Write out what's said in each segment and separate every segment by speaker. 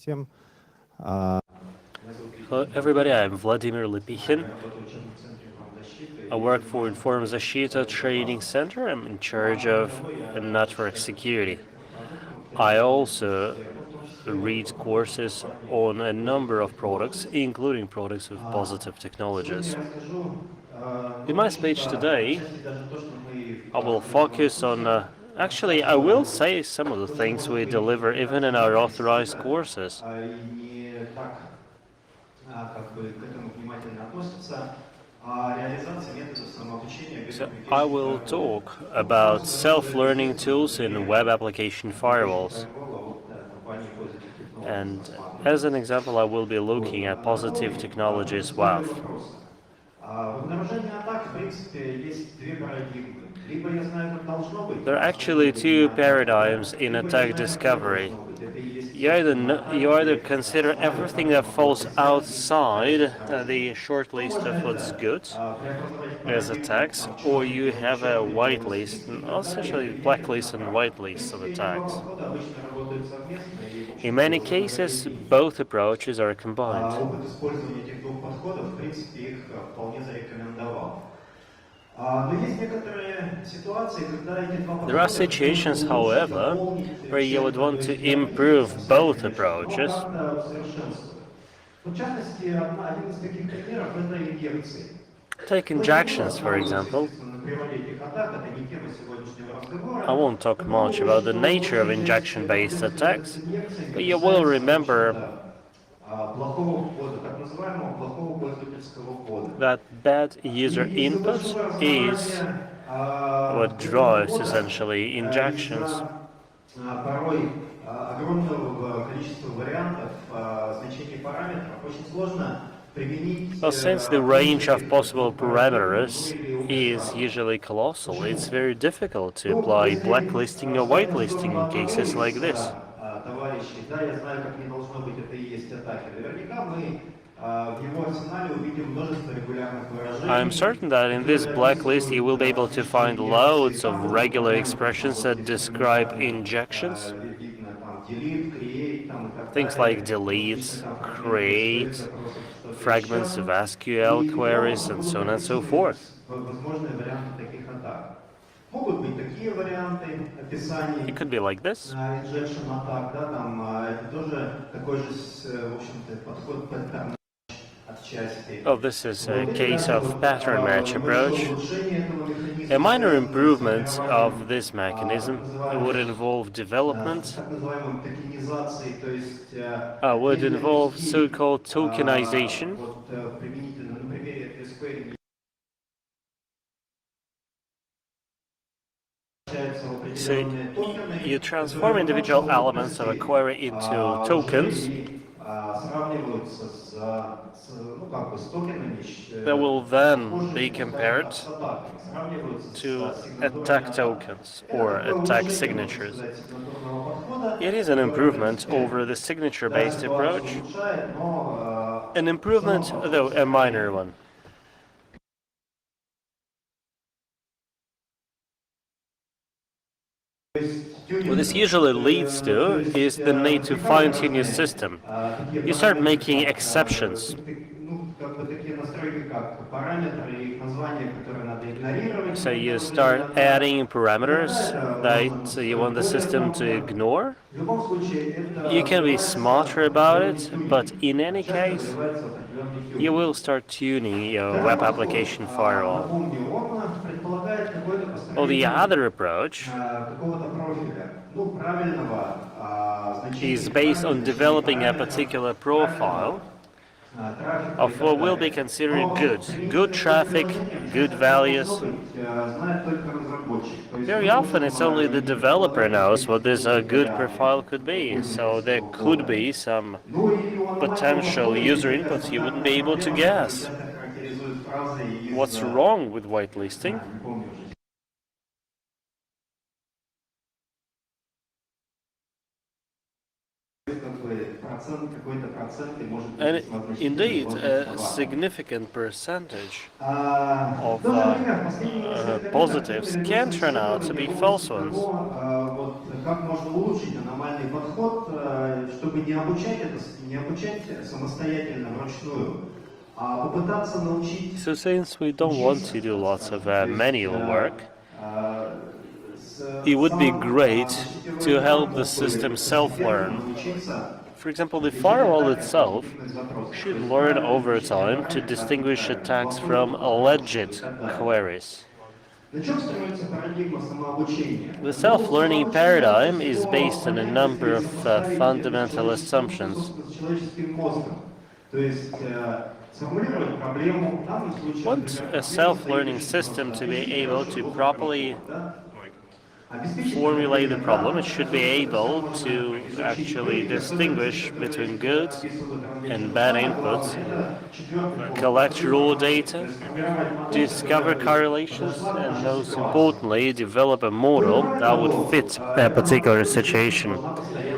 Speaker 1: Hello everybody, I'm Vladimir Lepikhin. I work for Informzashita Training Center. I'm in charge of network security. I also read courses on a number of products, including products with positive technologies. In my speech today, I will focus on actually, I will say some of the things we deliver even in our authorized courses. So I will talk about self-learning tools in web application firewalls. And as an example, I will be looking at positive technologies WAF. There are actually two paradigms in attack discovery. You either consider everything that falls outside the short list of what's good as attacks, or you have a white list, essentially blacklist and white list of attacks. In many cases, both approaches are combined. There are situations, however, where you would want to improve both approaches. Take injections, for example. I won't talk much about the nature of injection-based attacks, but you will remember that bad user input is what drives essentially injections. Well, since the range of possible parameters is usually colossal, it's very difficult to apply blacklisting or whitelisting in cases like this. I'm certain that in this blacklist you will be able to find loads of regular expressions that describe injections. Things like delete, create, fragments of SQL queries, and so on and so forth. It could be like this. Oh, this is a case of pattern match approach. A minor improvement of this mechanism would involve development, would involve so-called tokenization. So you transform individual elements of a query into tokens that will then be compared to attack tokens or attack signatures. It is an improvement over the signature-based approach, an improvement, though a minor one. What this usually leads to is the need to fine-tune your system. You start making exceptions. So you start adding parameters that you want the system to ignore. You can be smarter about it, but in any case, you will start tuning your web application firewall. Well, the other approach is based on developing a particular profile of what will be considered good traffic, good values. Very often it's only the developer knows what this good profile could be, so there could be some potential user inputs you wouldn't be able to guess. What's wrong with whitelisting? And indeed, a significant percentage of positives can turn out to be false ones.
Speaker 2: как можно улучшить аномальный подход, чтобы не обучать самостоятельно, вручную, а попытаться научить
Speaker 1: So since we don't want to
Speaker 2: учиться,
Speaker 1: do
Speaker 2: так
Speaker 1: lots of
Speaker 2: скажем, то есть
Speaker 1: manual work, it
Speaker 2: с
Speaker 1: would be great
Speaker 2: самому
Speaker 1: to help the
Speaker 2: сетевой
Speaker 1: system
Speaker 2: карты
Speaker 1: self-learn.
Speaker 2: научиться
Speaker 1: For example, the
Speaker 2: определять
Speaker 1: firewall
Speaker 2: тайминг
Speaker 1: itself
Speaker 2: конфликтных запросов. То
Speaker 1: should
Speaker 2: есть
Speaker 1: learn
Speaker 2: правильное
Speaker 1: over
Speaker 2: изучение
Speaker 1: time to
Speaker 2: параметров, как
Speaker 1: distinguish
Speaker 2: выстраивать
Speaker 1: attacks
Speaker 2: бuffer,
Speaker 1: from
Speaker 2: оборудование и
Speaker 1: alleged
Speaker 2: так далее.
Speaker 1: queries.
Speaker 2: На чем строится парадигма самообучения?
Speaker 1: The
Speaker 2: Ну,
Speaker 1: self-learning
Speaker 2: самообучение
Speaker 1: paradigm
Speaker 2: лучше
Speaker 1: is
Speaker 2: всего
Speaker 1: based on a
Speaker 2: понять,
Speaker 1: number
Speaker 2: если
Speaker 1: of
Speaker 2: сопоставить это с
Speaker 1: fundamental
Speaker 2: человеческим,
Speaker 1: assumptions.
Speaker 2: собственно, с человеческим мозгом. То есть сформулировать проблему, в данном случае,
Speaker 1: Want
Speaker 2: например,
Speaker 1: a
Speaker 2: проблема,
Speaker 1: self-learning
Speaker 2: стоящая
Speaker 1: system
Speaker 2: просто
Speaker 1: to be
Speaker 2: обеспечить
Speaker 1: able
Speaker 2: хороший
Speaker 1: to
Speaker 2: доступ к
Speaker 1: properly
Speaker 2: протоколу, да? Обеспечить
Speaker 1: formulate the
Speaker 2: накопление
Speaker 1: problem. It
Speaker 2: данных,
Speaker 1: should be
Speaker 2: это все
Speaker 1: able
Speaker 2: можно
Speaker 1: to
Speaker 2: изучить в
Speaker 1: actually
Speaker 2: брифе, особенно если
Speaker 1: distinguish between good
Speaker 2: описывают
Speaker 1: and
Speaker 2: различные
Speaker 1: bad
Speaker 2: самое
Speaker 1: inputs,
Speaker 2: главное, это четвертый пункт,
Speaker 1: collect
Speaker 2: выбор
Speaker 1: raw
Speaker 2: модели. То
Speaker 1: data,
Speaker 2: есть сформировать модель,
Speaker 1: discover
Speaker 2: которая бы
Speaker 1: correlations,
Speaker 2: подошла к
Speaker 1: and
Speaker 2: нашей
Speaker 1: most
Speaker 2: ситуации.
Speaker 1: importantly, develop a model that would fit a
Speaker 2: Эта
Speaker 1: particular
Speaker 2: модель, естественно,
Speaker 1: situation.
Speaker 2: должна постоянно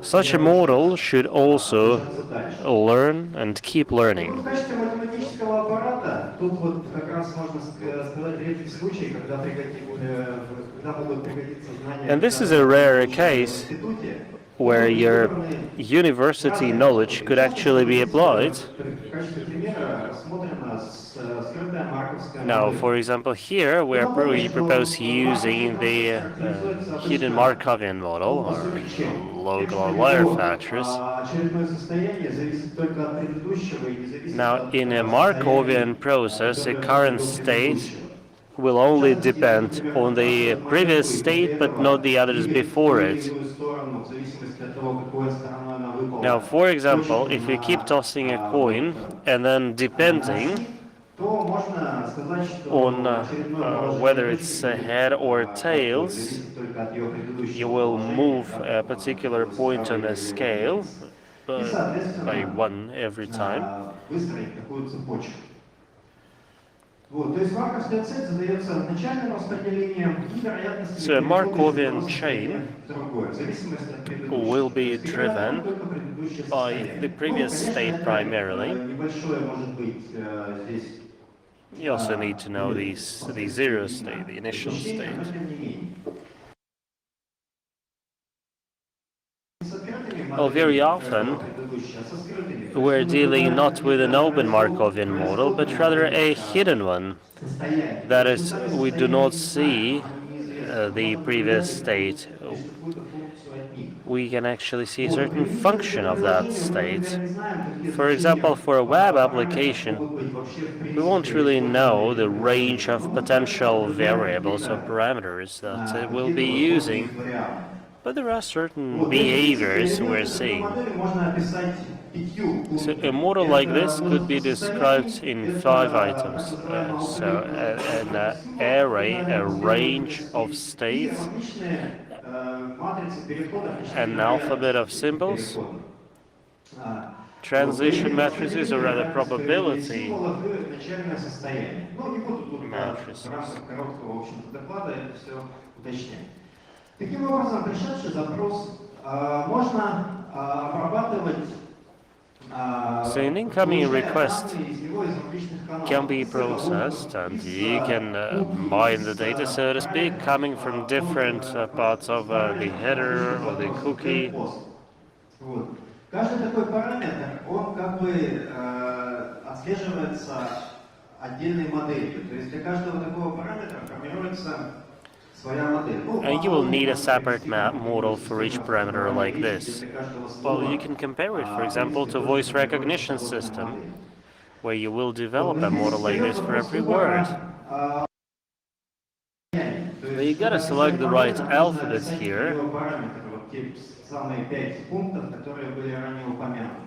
Speaker 1: Such a
Speaker 2: поддерживаться,
Speaker 1: model should also
Speaker 2: обучаться дальше.
Speaker 1: learn and keep
Speaker 2: И вот в
Speaker 1: learning.
Speaker 2: качестве математического аппарата, тут вот как раз можно сказать редкий случай, когда могут пригодиться знания
Speaker 1: And this is
Speaker 2: когда-то
Speaker 1: a rare
Speaker 2: полученные в
Speaker 1: case
Speaker 2: институте. Вот
Speaker 1: where
Speaker 2: были
Speaker 1: your
Speaker 2: выбраны
Speaker 1: university
Speaker 2: разные
Speaker 1: knowledge
Speaker 2: подходы.
Speaker 1: could
Speaker 2: Сейчас
Speaker 1: actually be
Speaker 2: здесь
Speaker 1: applied.
Speaker 2: в качестве примера рассмотрена скрытая марковская
Speaker 1: Now,
Speaker 2: модель.
Speaker 1: for example, here we propose using the hidden Markovian model,
Speaker 2: По
Speaker 1: or
Speaker 2: сути, чем? Тем,
Speaker 1: local
Speaker 2: что
Speaker 1: outlier
Speaker 2: его
Speaker 1: factors.
Speaker 2: очередное состояние зависит только от предыдущего и не зависит
Speaker 1: Now,
Speaker 2: от
Speaker 1: in a
Speaker 2: состояний,
Speaker 1: Markovian process, a
Speaker 2: которые
Speaker 1: current
Speaker 2: происходило
Speaker 1: state
Speaker 2: предыдущего.
Speaker 1: will
Speaker 2: В
Speaker 1: only
Speaker 2: частности, если,
Speaker 1: depend
Speaker 2: например,
Speaker 1: on the
Speaker 2: подбрасывать
Speaker 1: previous
Speaker 2: монету из
Speaker 1: state, but not
Speaker 2: левого
Speaker 1: the others
Speaker 2: или в
Speaker 1: before
Speaker 2: ту или
Speaker 1: it.
Speaker 2: иную сторону, в зависимости от того, какой стороной она
Speaker 1: Now,
Speaker 2: выпала
Speaker 1: for example,
Speaker 2: точно
Speaker 1: if you keep
Speaker 2: на,
Speaker 1: tossing a coin, and then
Speaker 2: на
Speaker 1: depending
Speaker 2: оси, то можно сказать,
Speaker 1: on
Speaker 2: что очередное положение
Speaker 1: whether
Speaker 2: точки
Speaker 1: it's
Speaker 2: будет
Speaker 1: head or
Speaker 2: такое,
Speaker 1: tails,
Speaker 2: зависит только от ее
Speaker 1: you
Speaker 2: предыдущего
Speaker 1: will
Speaker 2: положения,
Speaker 1: move
Speaker 2: да,
Speaker 1: a particular
Speaker 2: которое
Speaker 1: point on a
Speaker 2: составляли его
Speaker 1: scale
Speaker 2: единицы. И,
Speaker 1: by
Speaker 2: соответственно,
Speaker 1: one every time.
Speaker 2: выстроить такую цепочку. Вот, то есть марковская цель задается начальным распределением и вероятностями
Speaker 1: So a
Speaker 2: перехода из
Speaker 1: Markovian
Speaker 2: одного состояния
Speaker 1: chain
Speaker 2: в другое, в зависимости от
Speaker 1: will
Speaker 2: предыдущего. То
Speaker 1: be
Speaker 2: есть играет
Speaker 1: driven
Speaker 2: только предыдущее
Speaker 1: by the
Speaker 2: состояние. Ну,
Speaker 1: previous
Speaker 2: конечно,
Speaker 1: state
Speaker 2: это
Speaker 1: primarily.
Speaker 2: небольшое может быть здесь
Speaker 1: You also need to know the zero state, the initial
Speaker 2: допущение, но
Speaker 1: state.
Speaker 2: тем не менее. С открытыми
Speaker 1: Well, very
Speaker 2: моделями, как
Speaker 1: often
Speaker 2: было предыдущее, а со скрытыми. То есть
Speaker 1: we're
Speaker 2: мы
Speaker 1: dealing
Speaker 2: наблюдаем
Speaker 1: not with an
Speaker 2: какие-то
Speaker 1: open Markovian model, but rather a hidden one.
Speaker 2: состояния.
Speaker 1: That
Speaker 2: То есть мы
Speaker 1: is,
Speaker 2: сами
Speaker 1: we do
Speaker 2: состояния
Speaker 1: not
Speaker 2: не знаем,
Speaker 1: see
Speaker 2: оно неизвестно.
Speaker 1: the
Speaker 2: Можно
Speaker 1: previous
Speaker 2: наблюдать
Speaker 1: state.
Speaker 2: какую-то функцию от них.
Speaker 1: We can actually see a
Speaker 2: Вот,
Speaker 1: certain
Speaker 2: применительно
Speaker 1: function
Speaker 2: для
Speaker 1: of that
Speaker 2: приложения мы,
Speaker 1: state.
Speaker 2: например, не знаем, какие
Speaker 1: For example,
Speaker 2: значения
Speaker 1: for a web
Speaker 2: параметров
Speaker 1: application,
Speaker 2: могут быть вообще в
Speaker 1: we won't
Speaker 2: принципе
Speaker 1: really know
Speaker 2: использованы
Speaker 1: the
Speaker 2: для приложения.
Speaker 1: range
Speaker 2: Но
Speaker 1: of
Speaker 2: мы, скажем,
Speaker 1: potential
Speaker 2: наблюдаем
Speaker 1: variables or
Speaker 2: какие-то
Speaker 1: parameters that we'll be
Speaker 2: подходы
Speaker 1: using,
Speaker 2: из вариантов.
Speaker 1: but there are certain
Speaker 2: Вот, то есть, в принципе,
Speaker 1: behaviors we're
Speaker 2: элементы такой
Speaker 1: seeing.
Speaker 2: модели можно описать 5
Speaker 1: So a
Speaker 2: пунктами.
Speaker 1: model like
Speaker 2: Это
Speaker 1: this could be
Speaker 2: множество состояний,
Speaker 1: described in 5
Speaker 2: это так
Speaker 1: items.
Speaker 2: называемое
Speaker 1: So
Speaker 2: алфавитное
Speaker 1: an
Speaker 2: символов,
Speaker 1: array, a range of
Speaker 2: и
Speaker 1: states,
Speaker 2: гармоничные матрицы переходов, точнее
Speaker 1: an alphabet
Speaker 2: вероятности
Speaker 1: of
Speaker 2: этих
Speaker 1: symbols,
Speaker 2: переходов.
Speaker 1: transition matrices, or rather
Speaker 2: Вероятность появления
Speaker 1: probability
Speaker 2: символов и начальное состояние. Ну, не буду тут в
Speaker 1: matrices.
Speaker 2: рамках короткого, в общем-то, доклада это все уточнять. Таким образом, пришедший запрос можно обрабатывать
Speaker 1: So an incoming request
Speaker 2: данные из него из различных каналов.
Speaker 1: can be
Speaker 2: Из целого
Speaker 1: processed, and
Speaker 2: из
Speaker 1: you can
Speaker 2: кухни,
Speaker 1: mine the
Speaker 2: из
Speaker 1: data, so to speak, coming from different parts of the header or the cookie.
Speaker 2: Вот. Каждый такой параметр, он как бы отслеживается отдельной моделью. То есть для каждого такого параметра формируется своя модель. Ну,
Speaker 1: And you will need a separate model for each parameter like this. Well, you can compare it, for example, to voice recognition system, where you will develop a model like this for every word. But you gotta select the right alphabets here.
Speaker 2: Самые 5 пунктов, которые были ранее упомянуты.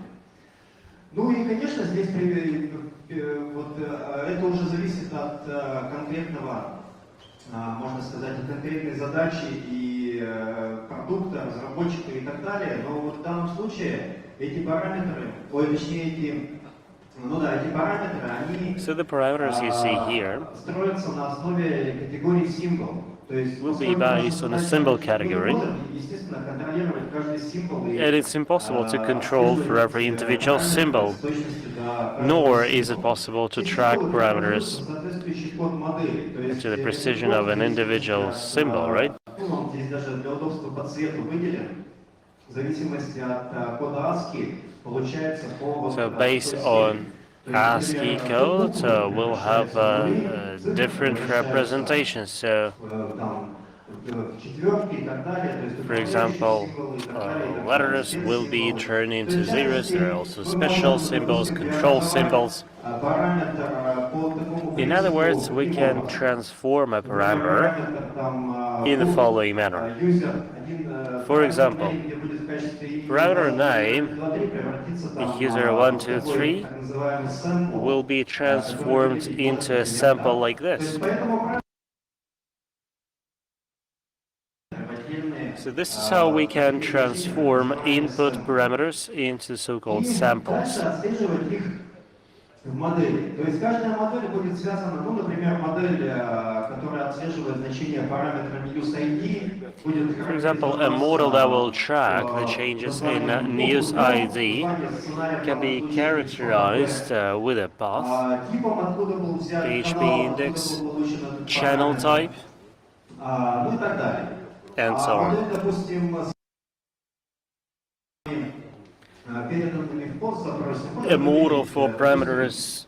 Speaker 2: Ну и, конечно, здесь вот, это уже зависит от конкретного, можно сказать, от конкретной задачи и продукта, разработчика и так далее. Но вот в данном случае эти параметры, точнее эти параметры, они
Speaker 1: So the parameters you see here
Speaker 2: строятся на основе категории символ.
Speaker 1: will be based on a symbol category, and it's impossible to control for every individual symbol, nor is it possible to track parameters to the precision of an individual symbol, right?
Speaker 2: по цвету выделен, в зависимости от кода ASCII, получается по вот
Speaker 1: So based on ASCII code, we'll have different representations. So,
Speaker 2: там четверки и так далее, то есть
Speaker 1: for
Speaker 2: добавляющие
Speaker 1: example,
Speaker 2: символы и так далее.
Speaker 1: letters will be turned into zeros. There are also special symbols, control symbols. In other words, we can transform a parameter in the following manner. For example, parameter name, user123, will be transformed into a sample like this. So this is how we can transform input parameters into so-called samples.
Speaker 2: В модели. То есть каждая модель будет связана, ну, например, модель, которая отслеживает значение параметра UseID, будет...
Speaker 1: For example, a model that will track the changes in news ID can be characterized with a path, PHP index, channel type,
Speaker 2: ну и так далее.
Speaker 1: and so on.
Speaker 2: Модель, допустим,
Speaker 1: A model for parameters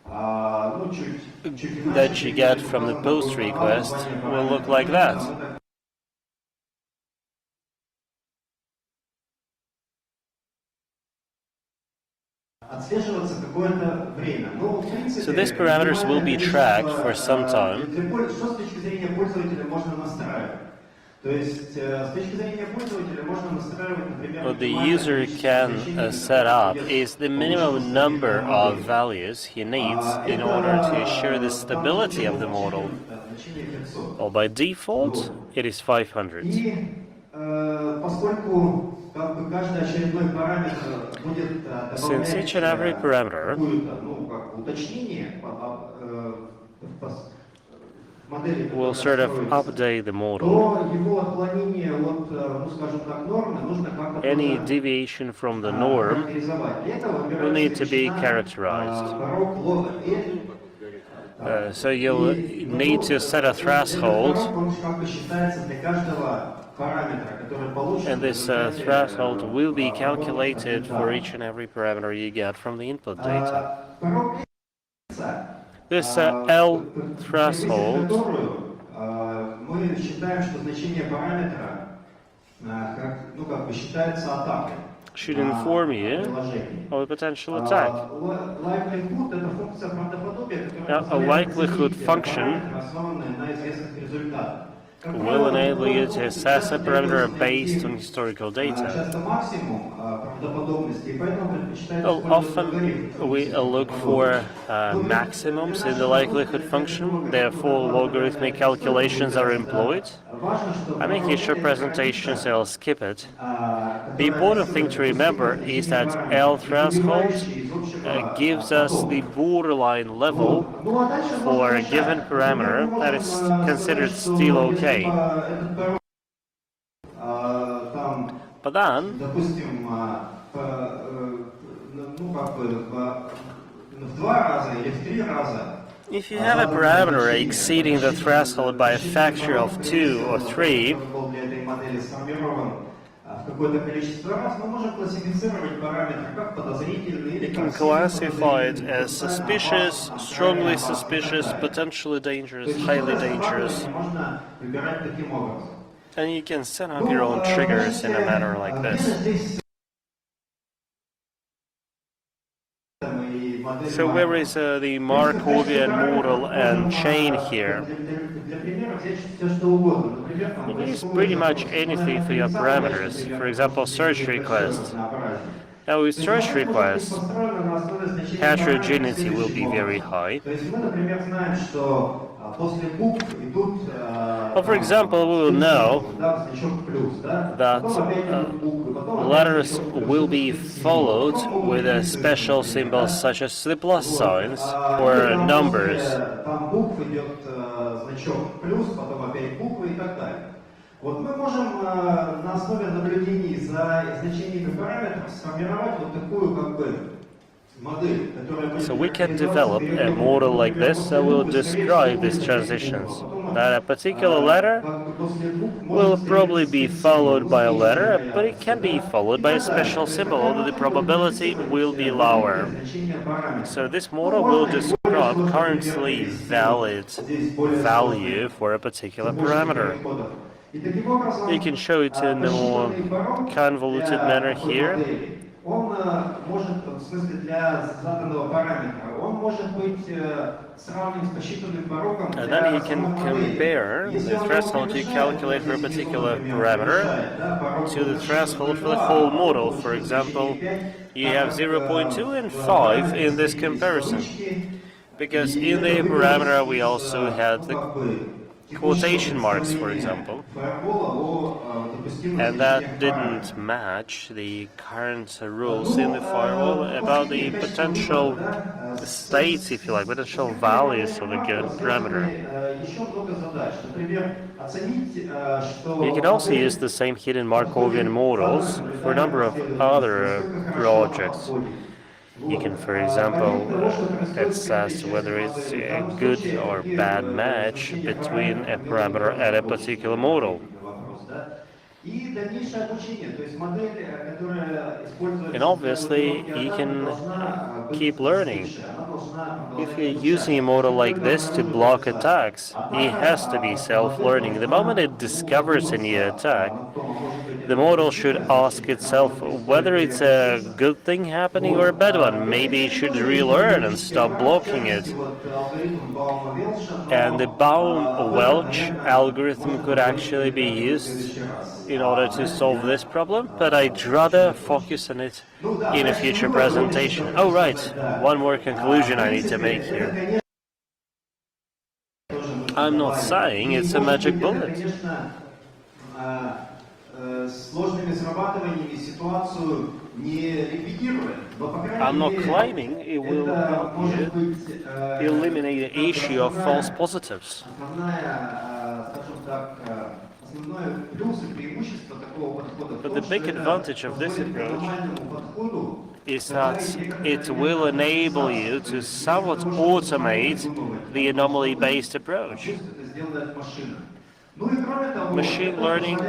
Speaker 1: that you get from the post request will look like that. So these parameters will be tracked for some time. What the user can set up is the minimum number of values he needs in order to ensure the stability of the model. Well, by default, it is 500. Since each and every parameter will sort of update the model, any deviation from the norm will need to be characterized. So you'll need to set a threshold, and this threshold will be calculated for each and every parameter you get from the input data. This L threshold should inform you of a potential attack. Now, a likelihood function will enable you to assess a parameter based on historical data. Well, often we look for maximums in the likelihood function, therefore logarithmic calculations are employed. I'm making a short presentation, so I'll skip it. The important thing to remember is that L threshold gives us the borderline level for a given parameter that is considered still okay. But then, if you have a parameter exceeding the threshold by a factor of 2 or 3, you can classify it as suspicious, strongly suspicious, potentially dangerous, highly dangerous. And you can set up your own triggers in a manner like this. So where is the Markovian model and chain here? You can use pretty much anything for your parameters. For example, search requests. Now with search requests, heterogeneity will be very high. Well, for example, we will know that letters will be followed with a special symbols such as the plus signs or numbers. Вот мы можем на основе наблюдений за значениями параметров сформировать вот такую как бы So we can develop a model like this that will describe these transitions. That a particular letter will probably be followed by a letter, but it can be followed by a special symbol, although the probability will be lower. So this model will describe currently valid value for a particular parameter. You can show it in a more convoluted manner here.
Speaker 2: Он может, в смысле для заданного параметра, он может быть сравнен с посчитанным порогом
Speaker 1: And
Speaker 2: для
Speaker 1: then you can
Speaker 2: самой модели.
Speaker 1: compare the threshold you calculate for a particular parameter to the threshold for the whole model. For example, you have 0.2 and 5 in this comparison. Because in the parameter we also had the quotation marks, for example, and that didn't match the current rules in the firewall about the potential states, if you like, potential values of a given parameter. You can also use the same hidden Markovian models for a number of other projects. You can, for example, assess whether it's a good or bad match between a parameter and a particular model. And obviously, you can keep learning. If you're using a model like this to block attacks, it has to be self-learning. The moment it discovers a new attack, the model should ask itself whether it's a good thing happening or a bad one. Maybe it should relearn and stop blocking it. And the Baum-Welch algorithm could actually be used in order to solve this problem, but I'd rather focus on it in a future presentation. Oh, right, one more conclusion I need to make here. I'm not saying it's a magic bullet. I'm not claiming it will help you eliminate the issue of false positives. But the big advantage of this approach is that it will enable you to somewhat automate the anomaly-based approach. Machine learning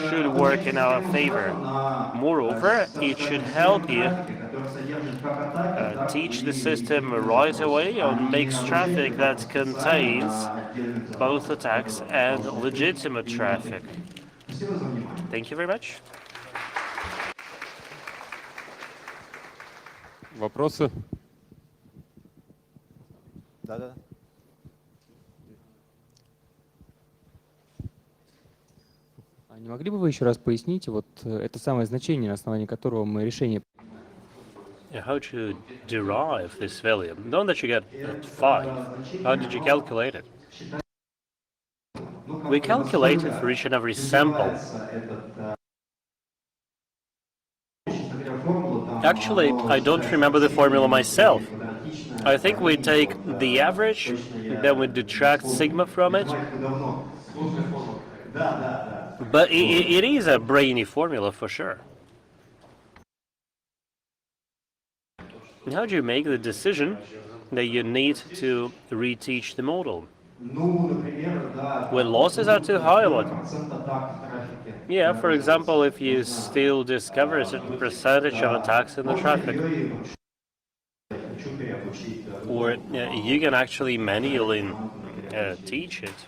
Speaker 1: should work in our favor. Moreover, it should help you teach the system right away on mixed traffic that contains both attacks and legitimate traffic. Thank you very much.
Speaker 3: Вопросы?
Speaker 4: Да.
Speaker 3: А не могли бы вы еще раз пояснить вот это самое значение, на основании которого мы решение...
Speaker 1: How to derive this value? The one that you get at 5, how did you calculate it? We calculated for each and every sample. Actually, I don't remember the formula myself. I think we take the average, then we detract sigma from it. But it is a brainy formula for sure. And how do you make the decision that you need to reteach the model? When losses are too high, what? Yeah, for example, if you still discover a certain percentage of attacks in the traffic. Or you can actually manually teach it.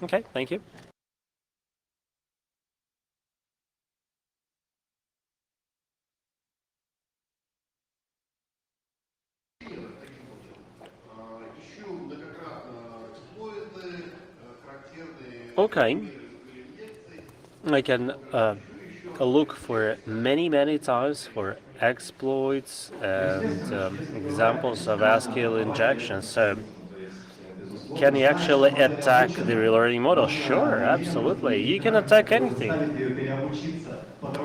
Speaker 1: Okay, thank you. Okay, I can look for many times for exploits and examples of ASCII injections. So, can you actually attack the relearning model? Sure, absolutely. You can attack anything.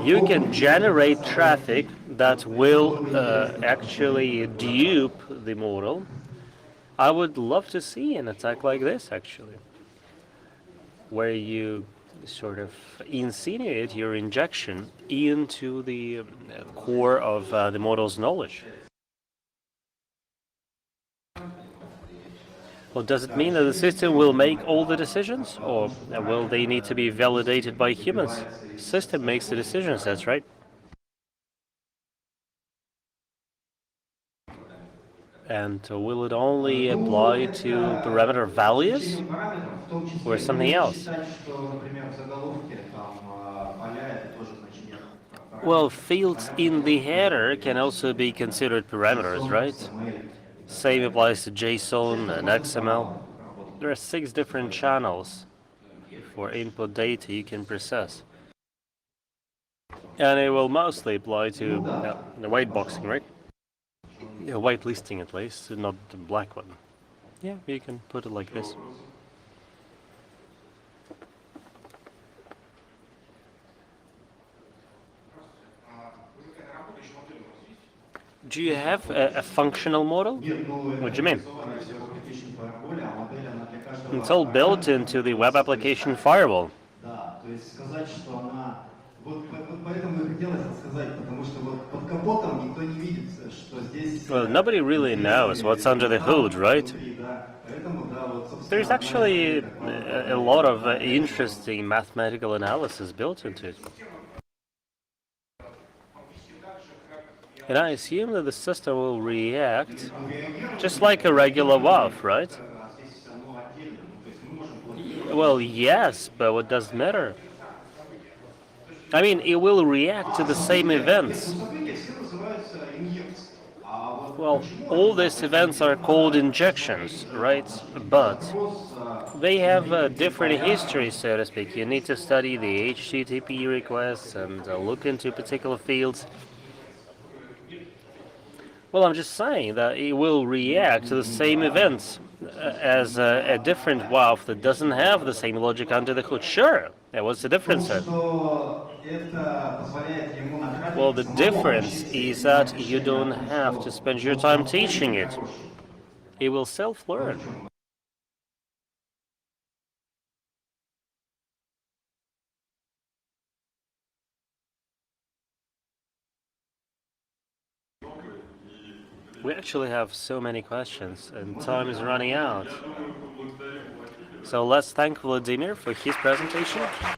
Speaker 1: You can generate traffic that will actually dupe the model. I would love to see an attack like this, actually, where you sort of insinuate your injection into the core of the model's knowledge. Well, does it mean that the system will make all the decisions, or will they need to be validated by humans? The system makes the decisions, that's right. And will it only apply to parameter values or something else? Well, fields in the header can also be considered parameters, right? Same applies to JSON and XML. There are 6 different channels for input data you can process. And it will mostly apply to the white boxing, right? Yeah, white listing at least, not the black one. Yeah, you can put it like this. Do you have a functional model? What do you mean? It's all built into the web application firewall. Well, nobody really knows what's under the hood, right? There's actually a lot of interesting mathematical analysis built into it. And I assume that the system will react just like a regular WAF, right? Well, yes, but what does matter? I mean, it will react to the same events. Well, all these events are called injections, right? But they have a different history, so to speak. You need to study the HTTP requests and look into particular fields. Well, I'm just saying that it will react to the same events as a different WAF that doesn't have the same logic under the hood. Sure. Yeah, what's the difference then? Well, the difference is that you don't have to spend your time teaching it. It will self-learn. We actually have so many questions, and time is running out. So let's thank Vladimir for his presentation.